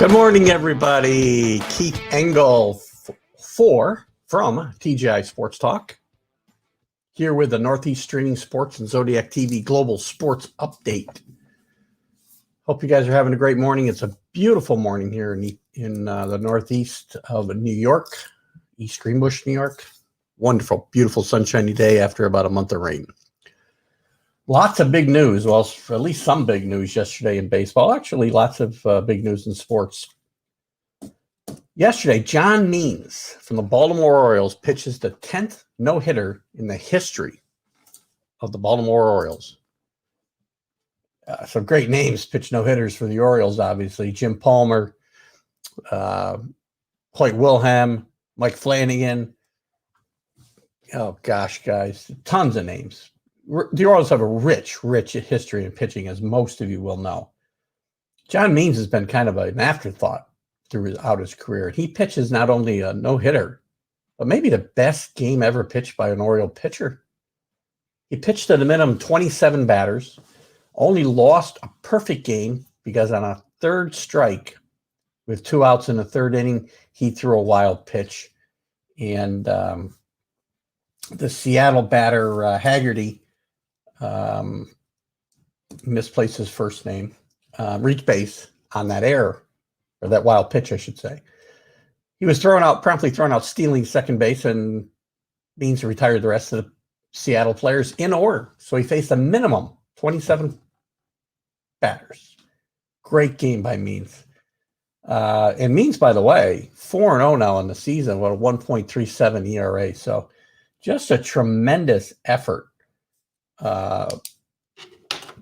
Good morning, everybody. Keith Engel, 4 from TGI Sports Talk, here with the Northeast Streaming Sports and Zodiac TV Global Sports Update. Hope you guys are having a great morning. It's a beautiful morning here in the Northeast of New York, East Greenbush, New York. Wonderful, beautiful, sunshiny day after about a month of rain. Lots of big news. Well, at least some big news yesterday in baseball. Actually, lots of big news in sports. Yesterday, John Means from the Baltimore Orioles pitches the 10th no-hitter in the history of the Baltimore Orioles. Some great names pitch no-hitters for the Orioles, obviously. Jim Palmer, Hoyt Wilhelm, Mike Flanagan. Oh, gosh, guys, tons of names. The Orioles have a rich history in pitching, as most of you will know. John Means has been kind of an afterthought throughout his career. He pitches not only a no-hitter, but maybe the best game ever pitched by an Oriole pitcher. He pitched at a minimum 27 batters, only lost a perfect game because on a third strike with 2 outs in the third inning, he threw a wild pitch. And the Seattle batter, Haggerty, misplaced his first name, reached base on that error, or that wild pitch, I should say. He was promptly thrown out, stealing second base, and Means retired the rest of the Seattle players in order. So he faced a minimum 27 batters. Great game by Means. And Means, by the way, 4-0 now in the season with a 1.37 ERA. So just a tremendous effort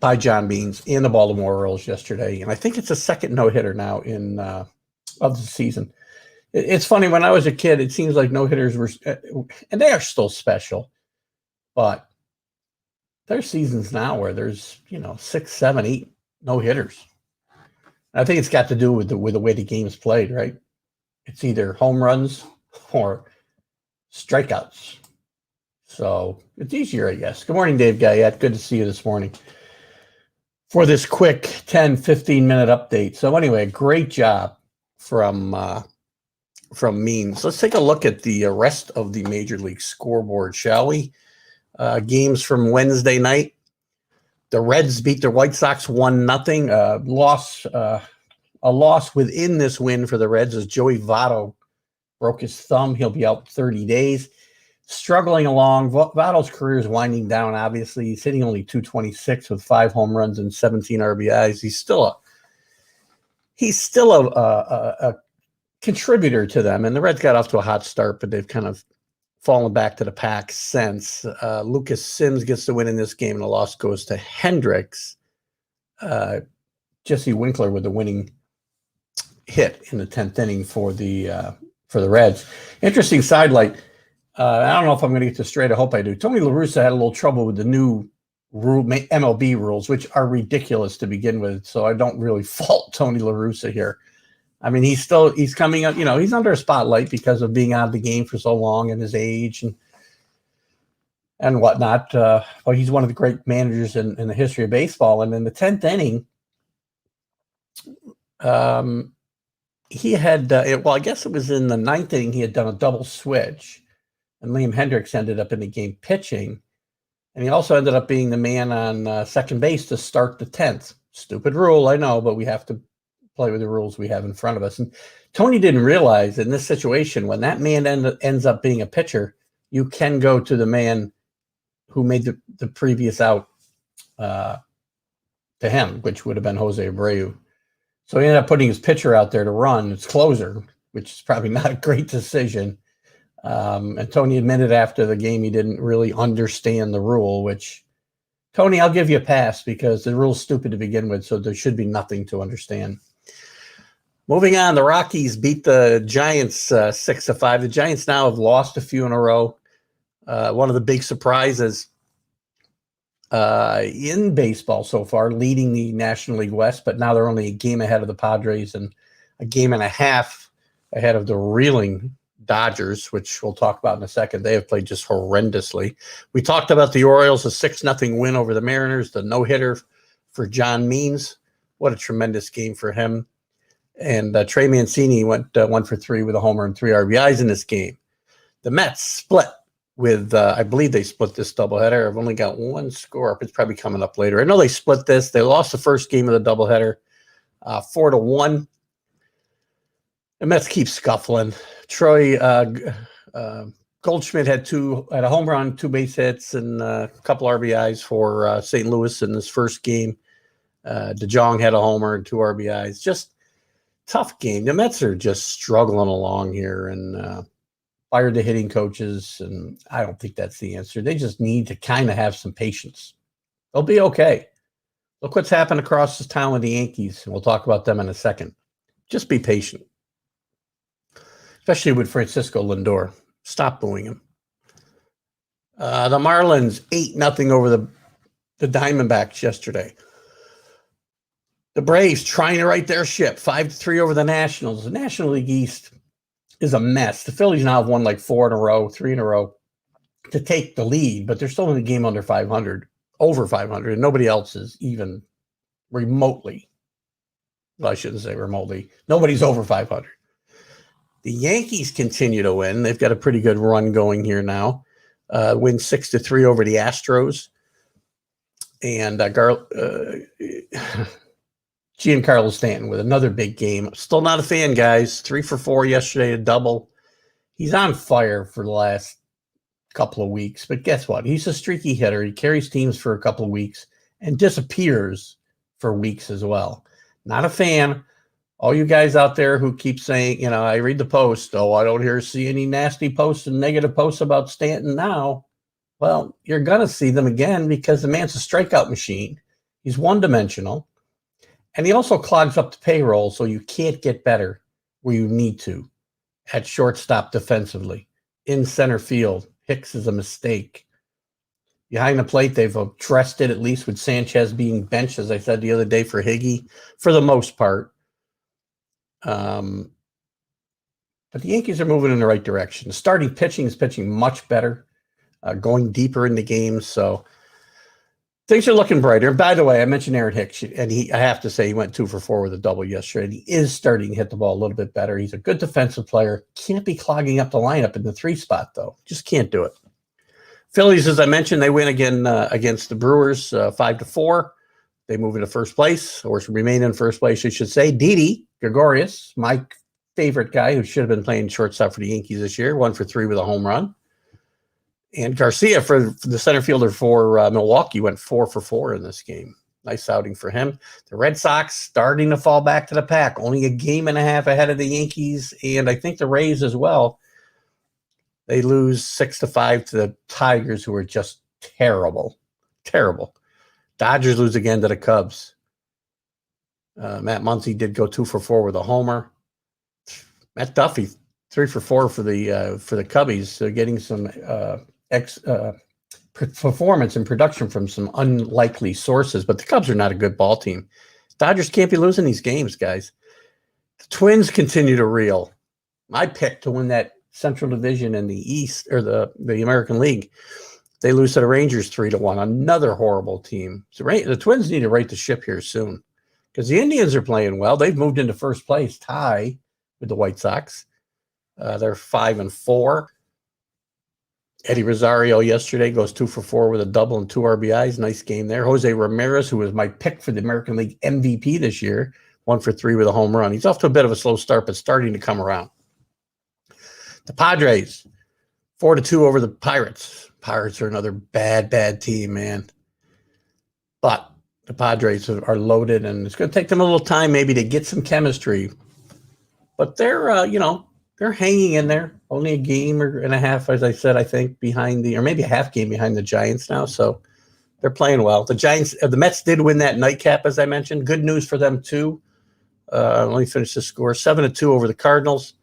by John Means and the Baltimore Orioles yesterday. And I think it's a second no-hitter now of the season. It's funny, when I was a kid, it seems like no-hitters were, and they are still special, but there's seasons now where there's, 6, 7, 8 no-hitters. I think it's got to do with the way the game's played, right? It's either home runs or strikeouts. So it's easier, I guess. Good morning, Dave Guyette. Good to see you this morning for this quick 10, 15-minute update. So anyway, great job from Means. Let's take a look at the rest of the Major League scoreboard, shall we? Games from Wednesday night. The Reds beat the White Sox 1-0. A loss within this win for the Reds as Joey Votto broke his thumb. He'll be out 30 days. Struggling along. Votto's career is winding down, obviously. He's hitting only .226 with 5 home runs and 17 RBIs. He's still a contributor to them. And the Reds got off to a hot start, but they've kind of fallen back to the pack since. Lucas Sims gets the win in this game, and the loss goes to Hendricks. Jesse Winkler with the winning hit in the 10th inning for the Reds. Interesting sidelight. I don't know if I'm going to get this straight. I hope I do. Tony La Russa had a little trouble with the new MLB rules, which are ridiculous to begin with. So I don't really fault Tony La Russa here. I mean, he's coming up, he's under a spotlight because of being out of the game for so long and his age and whatnot. But he's one of the great managers in the history of baseball. And in the 10th inning, he had, I guess it was in the 9th inning, he had done a double switch. And Liam Hendricks ended up in the game pitching. And he also ended up being the man on second base to start the 10th. Stupid rule, I know, but we have to play with the rules we have in front of us. And Tony didn't realize in this situation, when that man ends up being a pitcher, you can go to the man who made the previous out to him, which would have been Jose Abreu. So he ended up putting his pitcher out there to run, his closer, which is probably not a great decision. And Tony admitted after the game he didn't really understand the rule, which, Tony, I'll give you a pass because the rule's stupid to begin with, so there should be nothing to understand. Moving on, the Rockies beat the Giants 6-5. The Giants now have lost a few in a row. One of the big surprises in baseball so far, leading the National League West, but now they're only a game ahead of the Padres and a game and a half ahead of the reeling Dodgers, which we'll talk about in a second. They have played just horrendously. We talked about the Orioles, a 6-0 win over the Mariners, the no-hitter for John Means. What a tremendous game for him. And Trey Mancini went 1 for 3 with a homer and 3 RBIs in this game. The Mets split with, I believe they split this doubleheader. I've only got one score up. It's probably coming up later. I know they split this. They lost the first game of the doubleheader 4-1. The Mets keep scuffling. Troy Goldschmidt had a home run, 2 base hits, and a couple RBIs for St. Louis in this first game. DeJong had a homer and 2 RBIs. Just tough game. The Mets are just struggling along here and fired the hitting coaches, and I don't think that's the answer. They just need to kind of have some patience. They'll be okay. Look what's happened across this town with the Yankees, and we'll talk about them in a second. Just be patient, especially with Francisco Lindor. Stop booing him. The Marlins 8-0 over the Diamondbacks yesterday. The Braves trying to right their ship, 5-3 over the Nationals. The National League East is a mess. The Phillies now have won like 3 in a row to take the lead, but they're still in the game under 500, over 500, and nobody else is even remotely. Well, I shouldn't say remotely. Nobody's over 500. The Yankees continue to win. They've got a pretty good run going here now. Win 6-3 over the Astros. And Giancarlo Stanton with another big game. Still not a fan, guys. 3 for 4 yesterday, a double. He's on fire for the last couple of weeks. But guess what? He's a streaky hitter. He carries teams for a couple of weeks and disappears for weeks as well. Not a fan. All you guys out there who keep saying, I read the post, I don't see any nasty posts and negative posts about Stanton now. Well, you're going to see them again because the man's a strikeout machine. He's one-dimensional. And he also clogs up the payroll, so you can't get better where you need to at shortstop defensively. In center field, Hicks is a mistake. Behind the plate, they've addressed it, at least with Sanchez being benched, as I said the other day, for Higgy, for the most part. But the Yankees are moving in the right direction. Starting pitching is pitching much better, going deeper into games. So things are looking brighter. And by the way, I mentioned Aaron Hicks, and I have to say he went 2 for 4 with a double yesterday. And he is starting to hit the ball a little bit better. He's a good defensive player. Can't be clogging up the lineup in the 3 spot, though. Just can't do it. Phillies, as I mentioned, they win again against the Brewers 5-4. They move into first place, or remain in first place, I should say. Didi Gregorius, my favorite guy who should have been playing shortstop for the Yankees this year, 1 for 3 with a home run. And Garcia, for the center fielder for Milwaukee, went 4 for 4 in this game. Nice outing for him. The Red Sox starting to fall back to the pack, only a game and a half ahead of the Yankees, and I think the Rays as well. They lose 6-5 to the Tigers, who are just terrible. Terrible. Dodgers lose again to the Cubs. Matt Muncy did go 2 for 4 with a homer. Matt Duffy, 3 for 4 for the Cubbies, so getting some performance and production from some unlikely sources. But the Cubs are not a good ball team. Dodgers can't be losing these games, guys. The Twins continue to reel. My pick to win that Central Division in the East, or the American League, they lose to the Rangers 3-1. Another horrible team. So the Twins need to right the ship here soon, because the Indians are playing well. They've moved into first place, tie with the White Sox. They're 5-4. Eddie Rosario yesterday goes 2 for 4 with a double and 2 RBIs. Nice game there. Jose Ramirez, who was my pick for the American League MVP this year, 1 for 3 with a home run. He's off to a bit of a slow start, but starting to come around. The Padres, 4-2 over the Pirates. Pirates are another bad team, man. But the Padres are loaded, and it's going to take them a little time maybe to get some chemistry. But they're, they're hanging in there. Only a game and a half, as I said, I think, behind or maybe a half game behind the Giants now. So they're playing well. The Mets did win that nightcap, as I mentioned. Good news for them, too. Let me finish the score. 7-2 over the Cardinals.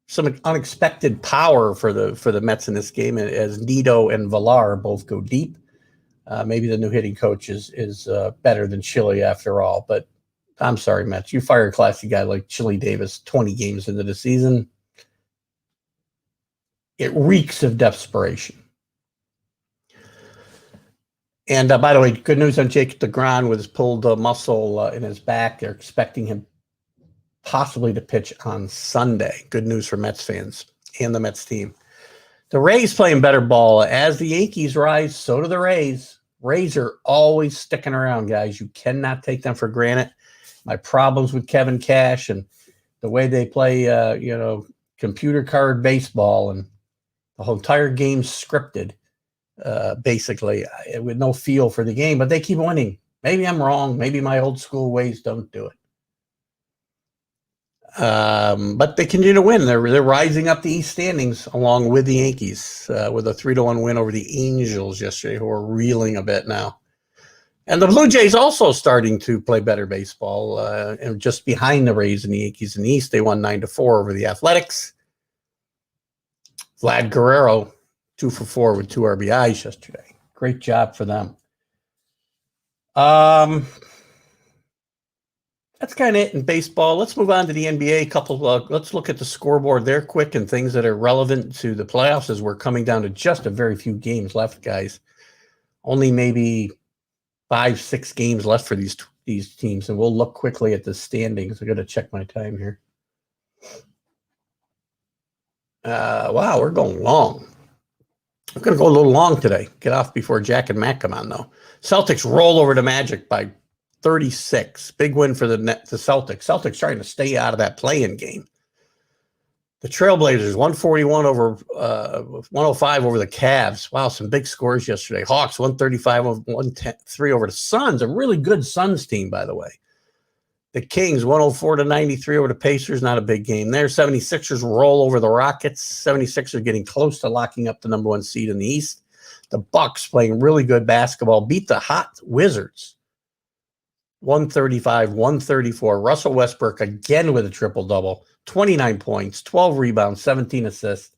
Some unexpected power for the Mets in this game, as Nido and Villar both go deep. Maybe the new hitting coach is better than Chile after all. But I'm sorry, Mets. You fire a classy guy like Chili Davis 20 games into the season. It reeks of desperation. And by the way, good news on Jake DeGrom with his pulled muscle in his back. They're expecting him possibly to pitch on Sunday. Good news for Mets fans and the Mets team. The Rays playing better ball. As the Yankees rise, so do the Rays. Rays are always sticking around, guys. You cannot take them for granted. My problems with Kevin Cash and the way they play, computer card baseball and the whole entire game scripted, basically, with no feel for the game. But they keep winning. Maybe I'm wrong. Maybe my old school ways don't do it. But they continue to win. They're rising up the East standings along with the Yankees with a 3-1 win over the Angels yesterday, who are reeling a bit now. And the Blue Jays also starting to play better baseball, and just behind the Rays and the Yankees in the East. They won 9-4 over the Athletics. Vlad Guerrero, 2 for 4 with 2 RBIs yesterday. Great job for them. That's kind of it in baseball. Let's move on to the NBA. Let's look at the scoreboard there quick and things that are relevant to the playoffs as we're coming down to just a very few games left, guys. Only maybe 5-6 games left for these teams, and we'll look quickly at the standings. I got to check my time here. Wow, we're going long. I'm going to go a little long today. Get off before Jack and Matt come on, though. Celtics roll over the Magic by 36. Big win for the Celtics. Celtics trying to stay out of that play-in game. The Trailblazers, 141 over 105 over the Cavs. Wow, some big scores yesterday. Hawks, 135 over 103 over the Suns. A really good Suns team, by the way. The Kings, 104-93 over the Pacers. Not a big game there. 76ers roll over the Rockets. 76ers getting close to locking up the number 1 seed in the East. The Bucks playing really good basketball. Beat the hot Wizards. 135-134. Russell Westbrook again with a triple-double. 29 points, 12 rebounds, 17 assists.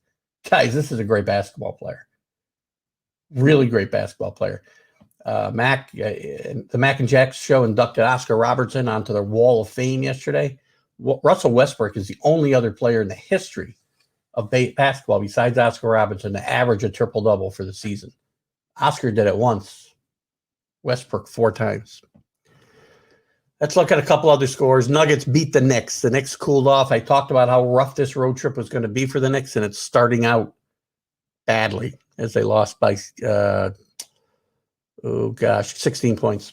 Guys, this is a great basketball player. Really great basketball player. The Mac and Jack show inducted Oscar Robertson onto their Wall of Fame yesterday. Russell Westbrook is the only other player in the history of basketball besides Oscar Robertson to average a triple-double for the season. Oscar did it once. Westbrook 4 times. Let's look at a couple other scores. Nuggets beat the Knicks. The Knicks cooled off. I talked about how rough this road trip was going to be for the Knicks, and it's starting out badly as they lost by, 16 points.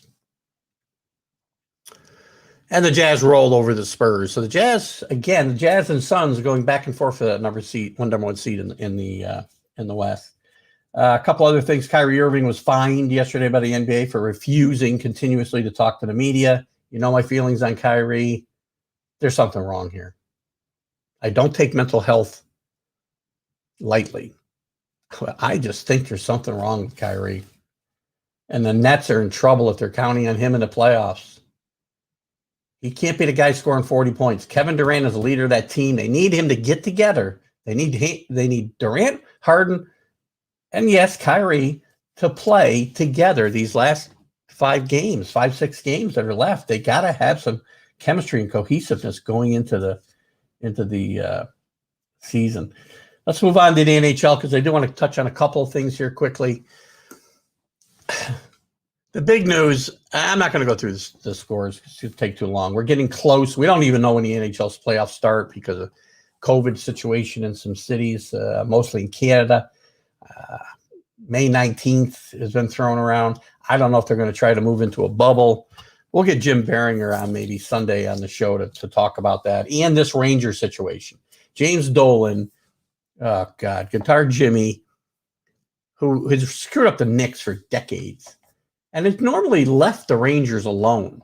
And the Jazz rolled over the Spurs. So the Jazz and Suns are going back and forth for that number 1 seed in the West. A couple other things. Kyrie Irving was fined yesterday by the NBA for refusing continuously to talk to the media. You know my feelings on Kyrie. There's something wrong here. I don't take mental health lightly. I just think there's something wrong with Kyrie. And the Nets are in trouble if they're counting on him in the playoffs. He can't be the guy scoring 40 points. Kevin Durant is the leader of that team. They need him to get together. They need Durant, Harden, and yes, Kyrie to play together these last 6 games that are left. They got to have some chemistry and cohesiveness going into the season. Let's move on to the NHL because I do want to touch on a couple of things here quickly. The big news, I'm not going to go through the scores because it would take too long. We're getting close. We don't even know when the NHL's playoffs start because of COVID situation in some cities, mostly in Canada. May 19th has been thrown around. I don't know if they're going to try to move into a bubble. We'll get Jim Behringer on maybe Sunday on the show to talk about that and this Ranger situation. James Dolan, Guitar Jimmy, who has screwed up the Knicks for decades and has normally left the Rangers alone.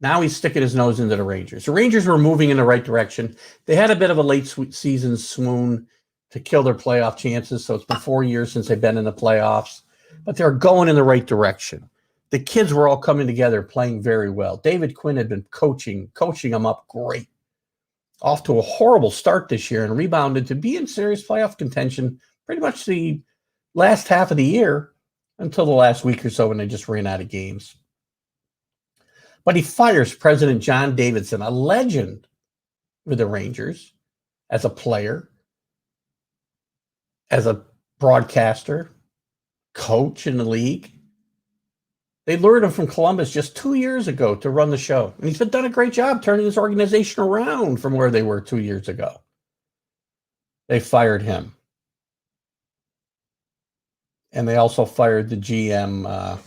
Now he's sticking his nose into the Rangers. The Rangers were moving in the right direction. They had a bit of a late season swoon to kill their playoff chances. So it's been 4 years since they've been in the playoffs, but they're going in the right direction. The kids were all coming together, playing very well. David Quinn had been coaching them up great. Off to a horrible start this year and rebounded to be in serious playoff contention pretty much the last half of the year until the last week or so when they just ran out of games. But he fires President John Davidson, a legend with the Rangers, as a player, as a broadcaster, coach in the league. They lured him from Columbus just 2 years ago to run the show. And he's done a great job turning his organization around from where they were 2 years ago. They fired him. And they also fired the GM.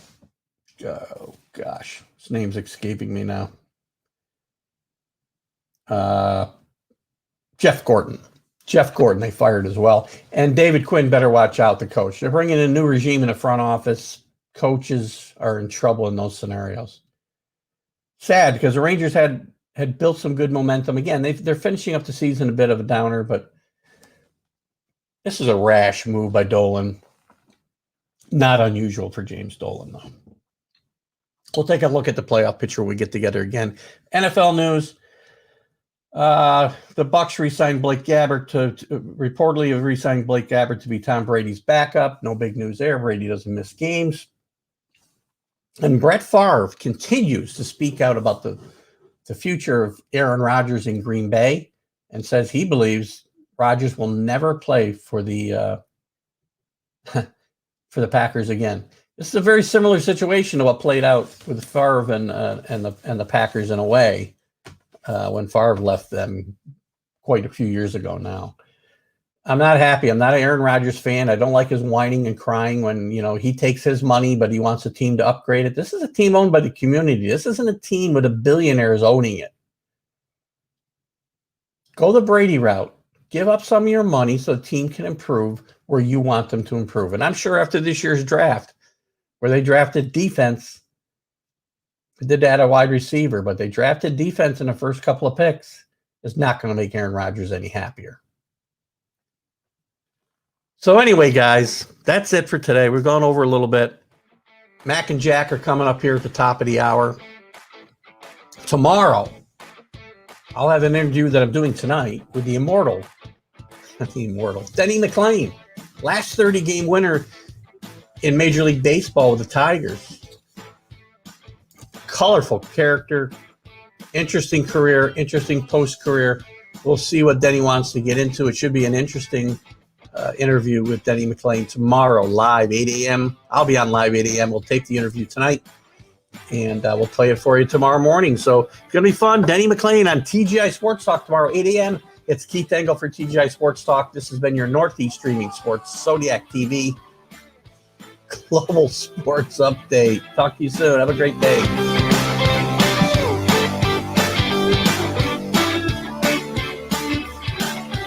Oh, gosh. His name's escaping me now. Jeff Gordon. Jeff Gordon, they fired as well. And David Quinn better watch out, the coach. They're bringing a new regime in the front office. Coaches are in trouble in those scenarios. Sad, because the Rangers had built some good momentum. Again, they're finishing up the season a bit of a downer, but this is a rash move by Dolan. Not unusual for James Dolan, though. We'll take a look at the playoff picture when we get together again. NFL news. The Bucs re-signed Blake Gabbert reportedly have re-signed Blake Gabbert to be Tom Brady's backup. No big news there. Brady doesn't miss games. And Brett Favre continues to speak out about the future of Aaron Rodgers in Green Bay and says he believes Rodgers will never play for the for the Packers again. This is a very similar situation to what played out with Favre and the Packers in a way. When Favre left them quite a few years ago now. I'm not happy. I'm not an Aaron Rodgers fan. I don't like his whining and crying when, he takes his money, but he wants a team to upgrade it. This is a team owned by the community. This isn't a team with a billionaires owning it. Go the Brady route. Give up some of your money so the team can improve where you want them to improve. And I'm sure after this year's draft, where they drafted defense, they did add a wide receiver, but they drafted defense in the first couple of picks. It's not going to make Aaron Rodgers any happier. So anyway, guys, that's it for today. We're going over a little bit. Mac and Jack are coming up here at the top of the hour. Tomorrow, I'll have an interview that I'm doing tonight with the immortal, Denny McLain. Last 30-game winner in Major League Baseball with the Tigers. Colorful character, interesting career, interesting post-career. We'll see what Denny wants to get into. It should be an interesting interview with Denny McLain tomorrow, live, 8 a.m. I'll be on live 8 a.m. We'll tape the interview tonight, and we'll play it for you tomorrow morning. So it's going to be fun. Denny McLain on TGI Sports Talk tomorrow, 8 a.m. It's Keith Engle for TGI Sports Talk. This has been your Northeast Streaming Sports, Zodiac TV, Global Sports Update. Talk to you soon. Have a great day.